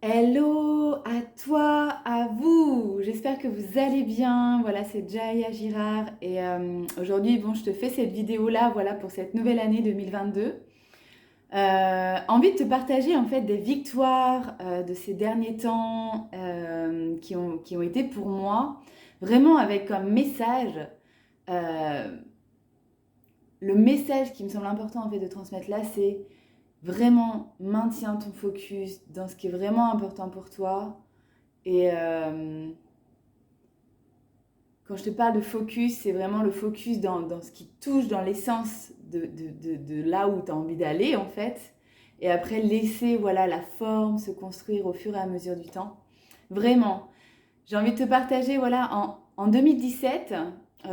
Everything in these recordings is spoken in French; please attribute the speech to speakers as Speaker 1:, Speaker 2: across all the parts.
Speaker 1: Hello à toi, à vous. J'espère que vous allez bien. Voilà, c'est Jaya Girard et aujourd'hui, bon, je te fais cette vidéo-là, voilà, pour cette nouvelle année 2022. Envie de te partager en fait des victoires de ces derniers temps qui ont été pour moi vraiment avec comme message euh, le message qui me semble important en fait de transmettre là, c'est vraiment maintiens ton focus dans ce qui est vraiment important pour toi. Et quand je te parle de focus, c'est vraiment le focus dans ce qui touche, dans l'essence de là où tu as envie d'aller en fait. Et après, laisser voilà, la forme se construire au fur et à mesure du temps. Vraiment, j'ai envie de te partager, voilà, en 2017,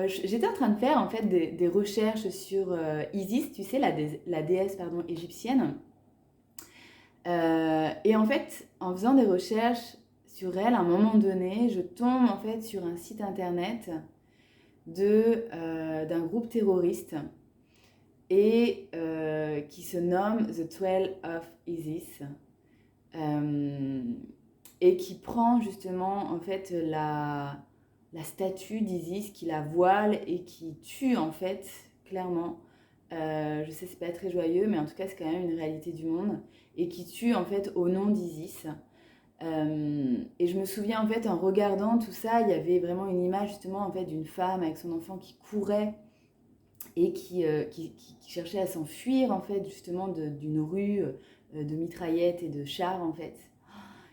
Speaker 1: j'étais en train de faire en fait des recherches sur Isis, tu sais, la déesse pardon, égyptienne. Et en fait, en faisant des recherches sur elle, à un moment donné, je tombe en fait sur un site internet d'un groupe terroriste et qui se nomme The 12 of Isis euh, et qui prend justement en fait la statue d'Isis, qui la voile et qui tue en fait clairement. Je sais, c'est pas très joyeux, mais en tout cas, c'est quand même une réalité du monde. Et qui tue en fait au nom d'Isis. Et je me souviens en fait en regardant tout ça, il y avait vraiment une image justement en fait d'une femme avec son enfant qui courait et qui cherchait à s'enfuir en fait justement d'une rue de mitraillettes et de chars en fait.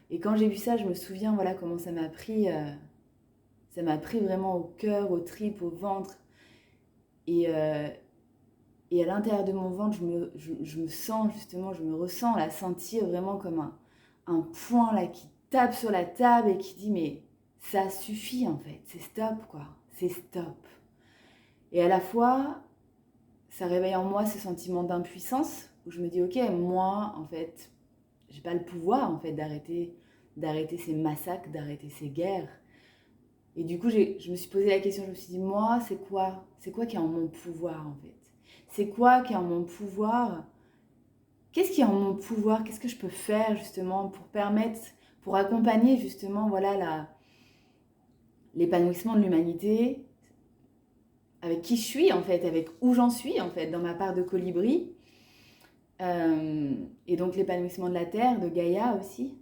Speaker 1: Et quand j'ai vu ça, je me souviens voilà comment ça m'a pris vraiment au cœur, aux tripes, au ventre. Et, euh, et à l'intérieur de mon ventre, je me sens justement, je me ressens la sentir vraiment comme un poing là qui tape sur la table et qui dit mais ça suffit en fait, c'est stop quoi, c'est stop. Et à la fois, ça réveille en moi ce sentiment d'impuissance où je me dis ok, moi en fait, j'ai pas le pouvoir en fait d'arrêter ces massacres, d'arrêter ces guerres. Et du coup, je me suis posé la question, je me suis dit moi, c'est quoi qui est en mon pouvoir en fait? C'est quoi qui est en mon pouvoir? Qu'est-ce qui est en mon pouvoir? Qu'est-ce que je peux faire justement pour permettre, pour accompagner justement voilà l'épanouissement de l'humanité, avec qui je suis en fait, avec où j'en suis en fait dans ma part de colibri, et donc l'épanouissement de la Terre, de Gaïa aussi.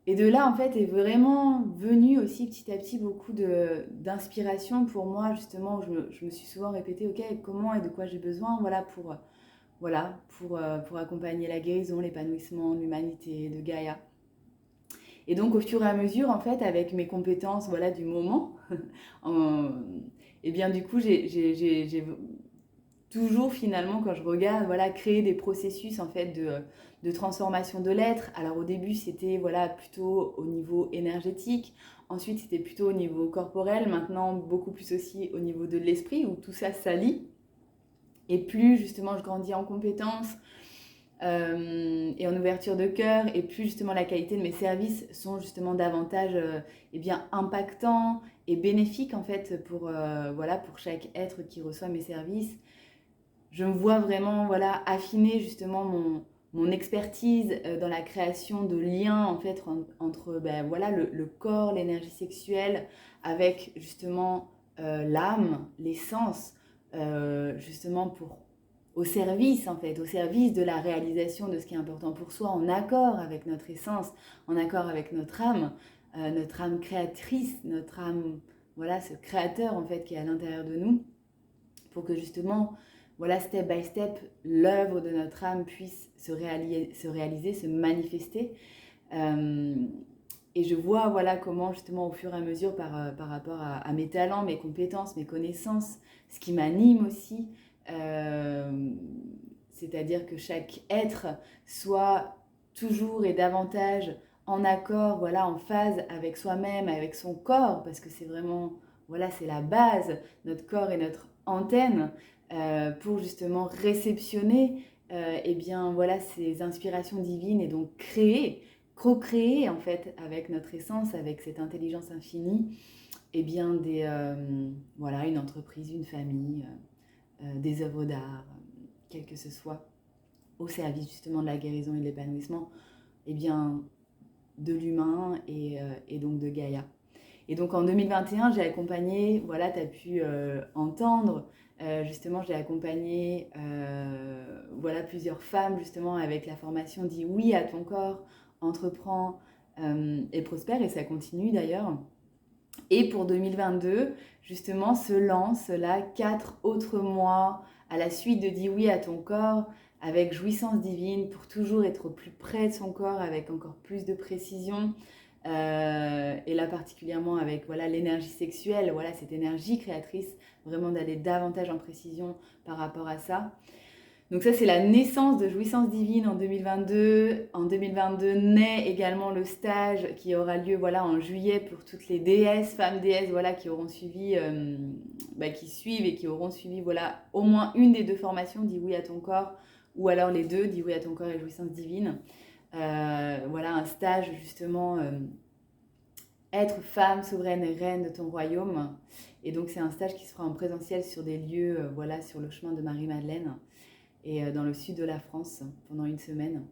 Speaker 1: Et de là en fait est vraiment venu aussi petit à petit beaucoup d'inspiration pour moi justement où je me suis souvent répété ok comment et de quoi j'ai besoin pour accompagner la guérison, l'épanouissement de l'humanité, de Gaïa. Et donc, au fur et à mesure, en fait, avec mes compétences voilà, du moment, en- et bien du coup, j'ai toujours finalement, quand je regarde, voilà, créé des processus en fait de transformation de l'être. Alors au début, c'était voilà, plutôt au niveau énergétique. Ensuite, c'était plutôt au niveau corporel. Maintenant, beaucoup plus aussi au niveau de l'esprit, où tout ça s'allie. Et plus justement je grandis en compétences, et en ouverture de cœur, et plus justement la qualité de mes services sont justement davantage eh bien, impactants et bénéfiques en fait voilà, pour chaque être qui reçoit mes services. Je me vois vraiment voilà, affiner justement mon expertise dans la création de liens en fait entre ben, voilà, le corps, l'énergie sexuelle avec justement l'âme, l'essence, justement pour au service en fait, au service de la réalisation de ce qui est important pour soi, en accord avec notre essence, en accord avec notre âme créatrice, notre âme, voilà, ce créateur en fait qui est à l'intérieur de nous, pour que justement, voilà, step by step, l'œuvre de notre âme puisse se réaliser, se manifester. Euh, et je vois voilà comment justement au fur et à mesure par rapport à mes talents, mes compétences, mes connaissances, ce qui m'anime aussi, euh, c'est-à-dire que chaque être soit toujours et davantage en accord, voilà, en phase avec soi-même, avec son corps, parce que c'est vraiment, voilà, c'est la base, notre corps est notre antenne pour justement réceptionner, eh bien, voilà, ces inspirations divines et donc co-créer en fait avec notre essence, avec cette intelligence infinie, eh bien voilà, une entreprise, une famille, des œuvres d'art, quel que ce soit, au service justement de la guérison et de l'épanouissement, eh bien de l'humain et donc de Gaïa. Et donc en 2021, j'ai accompagné, voilà, tu as pu entendre, justement, j'ai accompagné voilà, plusieurs femmes justement avec la formation Dis oui à ton corps, entreprends et prospère, et ça continue d'ailleurs. Et pour 2022, justement, se lancent là 4 autres mois à la suite de Dis oui à ton corps, avec jouissance divine, pour toujours être au plus près de son corps, avec encore plus de précision. Et là particulièrement avec voilà, l'énergie sexuelle, voilà, cette énergie créatrice, vraiment d'aller davantage en précision par rapport à ça. Donc ça, c'est la naissance de Jouissance Divine en 2022. En 2022 naît également le stage qui aura lieu voilà, en juillet pour toutes les déesses, femmes déesses voilà, qui auront suivi, qui suivent et qui auront suivi voilà, au moins une des deux formations, Dis oui à ton corps, ou alors les deux, Dis oui à ton corps et Jouissance Divine. Voilà un stage justement, être femme souveraine et reine de ton royaume. Et donc c'est un stage qui sera en présentiel sur des lieux, voilà, sur le chemin de Marie-Madeleine et dans le sud de la France pendant une semaine.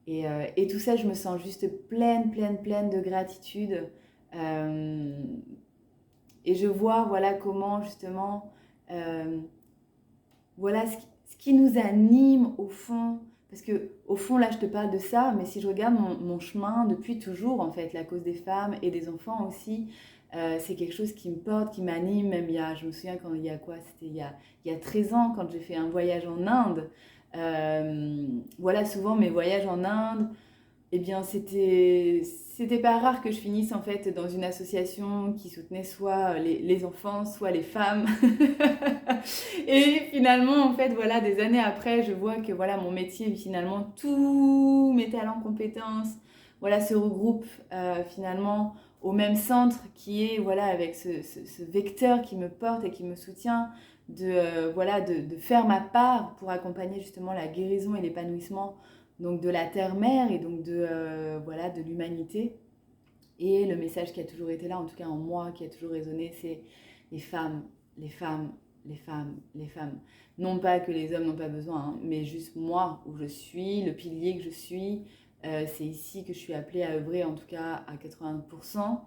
Speaker 1: Et tout ça, je me sens juste pleine de gratitude. Et je vois voilà, comment justement, voilà ce qui nous anime au fond. Parce que au fond, là, je te parle de ça, mais si je regarde mon chemin depuis toujours, en fait, la cause des femmes et des enfants aussi, c'est quelque chose qui me porte, qui m'anime. Même je me souviens quand il y a quoi, c'était il y a 13 ans, quand j'ai fait un voyage en Inde. Voilà, souvent mes voyages en Inde, eh bien, c'était pas rare que je finisse en fait dans une association qui soutenait soit les enfants, soit les femmes. Et finalement, en fait, voilà, des années après, je vois que voilà, mon métier, finalement, tous mes talents, compétences, voilà, se regroupent finalement au même centre qui est, voilà, avec ce vecteur qui me porte et qui me soutient, voilà, de faire ma part pour accompagner justement la guérison et l'épanouissement donc de la terre-mère et donc voilà, de l'humanité. Et le message qui a toujours été là, en tout cas en moi, qui a toujours résonné, c'est les femmes, les femmes, les femmes, les femmes. Non pas que les hommes n'ont pas besoin, hein, mais juste moi, où je suis, le pilier que je suis, c'est ici que je suis appelée à œuvrer, en tout cas à 80%.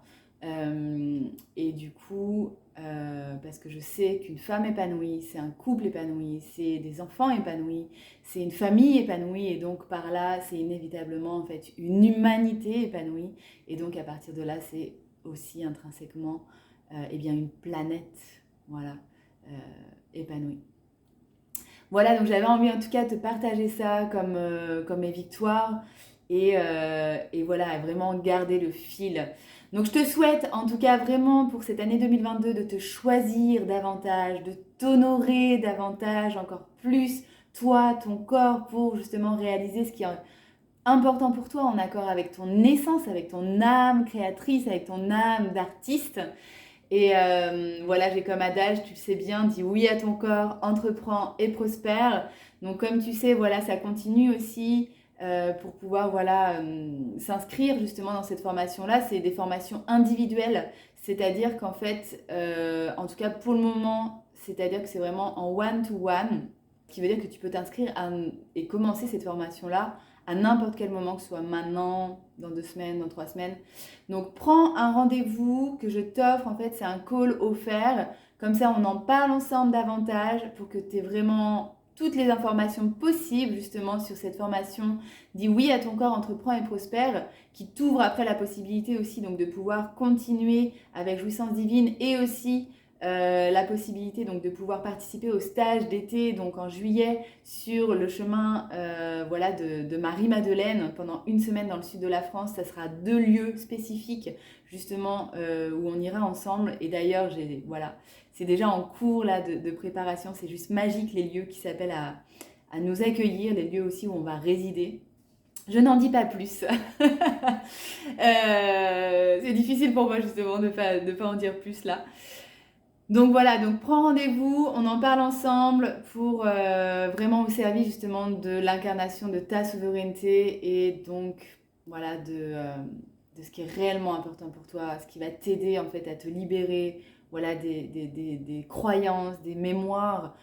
Speaker 1: Et du coup, parce que je sais qu'une femme épanouie, c'est un couple épanoui, c'est des enfants épanouis, c'est une famille épanouie, et donc par là, c'est inévitablement en fait une humanité épanouie. Et donc à partir de là, c'est aussi intrinsèquement eh bien une planète, voilà, épanouie. Voilà, donc j'avais envie en tout cas de te partager ça comme mes victoires et voilà, vraiment garder le fil. Donc je te souhaite en tout cas vraiment pour cette année 2022 de te choisir davantage, de t'honorer davantage, encore plus toi, ton corps, pour justement réaliser ce qui est important pour toi en accord avec ton essence, avec ton âme créatrice, avec ton âme d'artiste. Et voilà, j'ai comme adage, tu le sais bien, dis oui à ton corps, entreprends et prospère. Donc comme tu sais, voilà, ça continue aussi pour pouvoir voilà, s'inscrire justement dans cette formation-là. C'est des formations individuelles, c'est-à-dire qu'en fait, en tout cas pour le moment, c'est-à-dire que c'est vraiment en one-to-one, ce qui veut dire que tu peux t'inscrire et commencer cette formation-là à n'importe quel moment, que ce soit maintenant, dans 2 semaines, dans 3 semaines. Donc prends un rendez-vous que je t'offre, en fait c'est un call offert, comme ça on en parle ensemble davantage pour que tu aies vraiment toutes les informations possibles justement sur cette formation Dis oui à ton corps, entreprends et prospère, qui t'ouvre après la possibilité aussi donc de pouvoir continuer avec Jouissance Divine et aussi la possibilité donc de pouvoir participer au stage d'été donc en juillet sur le chemin voilà, de Marie-Madeleine pendant une semaine dans le sud de la France. Ça sera 2 lieux spécifiques justement où on ira ensemble. Et d'ailleurs, voilà, c'est déjà en cours là, de préparation. C'est juste magique les lieux qui s'appellent à nous accueillir, les lieux aussi où on va résider. Je n'en dis pas plus. C'est difficile pour moi justement de pas en dire plus là. Donc voilà, donc prends rendez-vous, on en parle ensemble pour vraiment au service justement de l'incarnation de ta souveraineté et donc voilà de ce qui est réellement important pour toi, ce qui va t'aider en fait à te libérer voilà, des croyances, des mémoires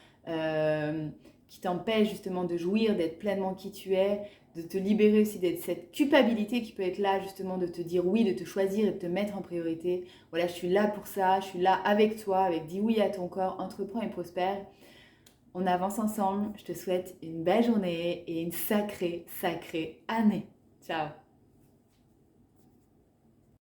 Speaker 1: qui t'empêchent justement de jouir, d'être pleinement qui tu es, de te libérer aussi de cette culpabilité qui peut être là justement de te dire oui, de te choisir et de te mettre en priorité. Voilà, je suis là pour ça, je suis là avec toi, avec dis oui à ton corps, entreprends et prospère. On avance ensemble, je te souhaite une belle journée et une sacrée, sacrée année. Ciao!